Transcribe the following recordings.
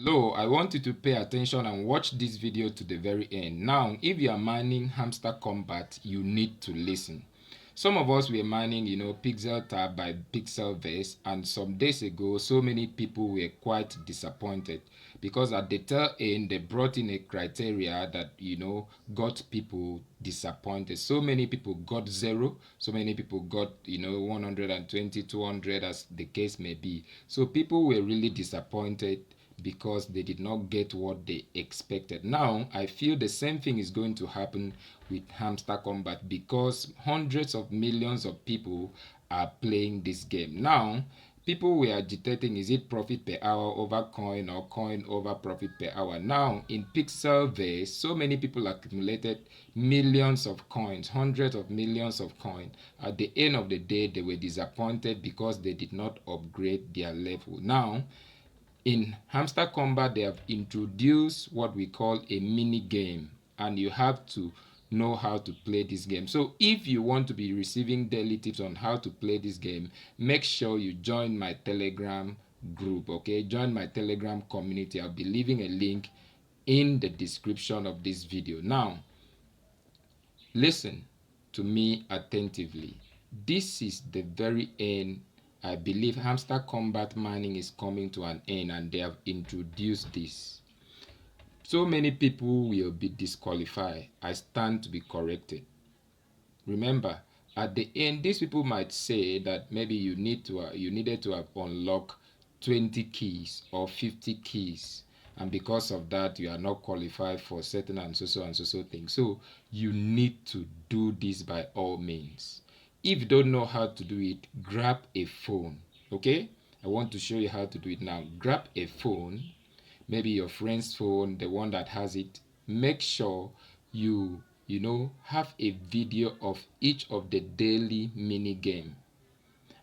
Hello, I want you to pay attention and watch this video to the very end. Now, if you are mining Hamster Combat, you need to listen. Some of us were mining, Pixel Tab by Pixelverse, and some days ago, so many people were quite disappointed because at the tail end, they brought in a criteria that, got people disappointed. So many people got 0, so many people got, 120, 200, as the case may be. So people were really disappointed because they did not get what they expected. Now, I feel the same thing is going to happen with Hamster Combat because hundreds of millions of people are playing this game. Now, people were agitating, is it profit per hour over coin or coin over profit per hour? Now, in Pixelverse, so many people accumulated millions of coins, hundreds of millions of coins. At the end of the day, they were disappointed because they did not upgrade their level. Now, in Hamster Combat, they have introduced what we call a mini game, and you have to know how to play this game. So if you want to be receiving daily tips on how to play this game, make sure you join my Telegram group, okay? Join my Telegram community. I'll be leaving a link in the description of this video. Now, listen to me attentively. This is the very end. I believe Hamster Combat mining is coming to an end, and they have introduced this. So many people will be disqualified. I stand to be corrected. Remember, at the end, these people might say that maybe you needed to have unlocked 20 keys or 50 keys, and because of that you are not qualified for certain and so things. So you need to do this by all means. If you don't know how to do it, grab a phone. Okay, I want to show you how to do it now. Grab a phone, maybe your friend's phone, the one that has it. Make sure you have a video of each of the daily mini game.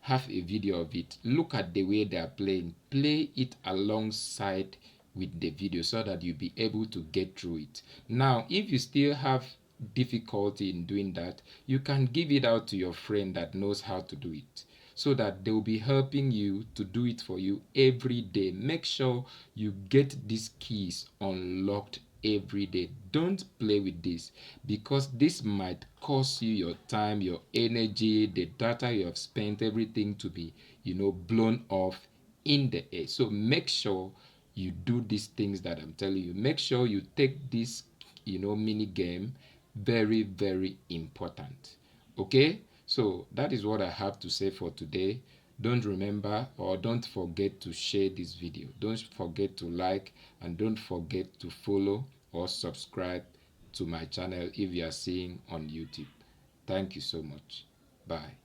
Have a video of it. Look at the way they are playing. Play it alongside with the video so that you'll be able to get through it. Now, if you still have difficulty in doing that, you can give it out to your friend that knows how to do it, so that they will be helping you to do it for you every day. Make sure you get these keys unlocked every day. Don't play with this, because this might cost you your time, your energy, the data you have spent, everything to be blown off in the air. So make sure you do these things that I'm telling you. Make sure you take this mini game very, very important. Okay, so that is what I have to say for today. Don't forget to share this video. Don't forget to like, and don't forget to follow or subscribe to my channel if you are seeing on YouTube. Thank you so much. Bye.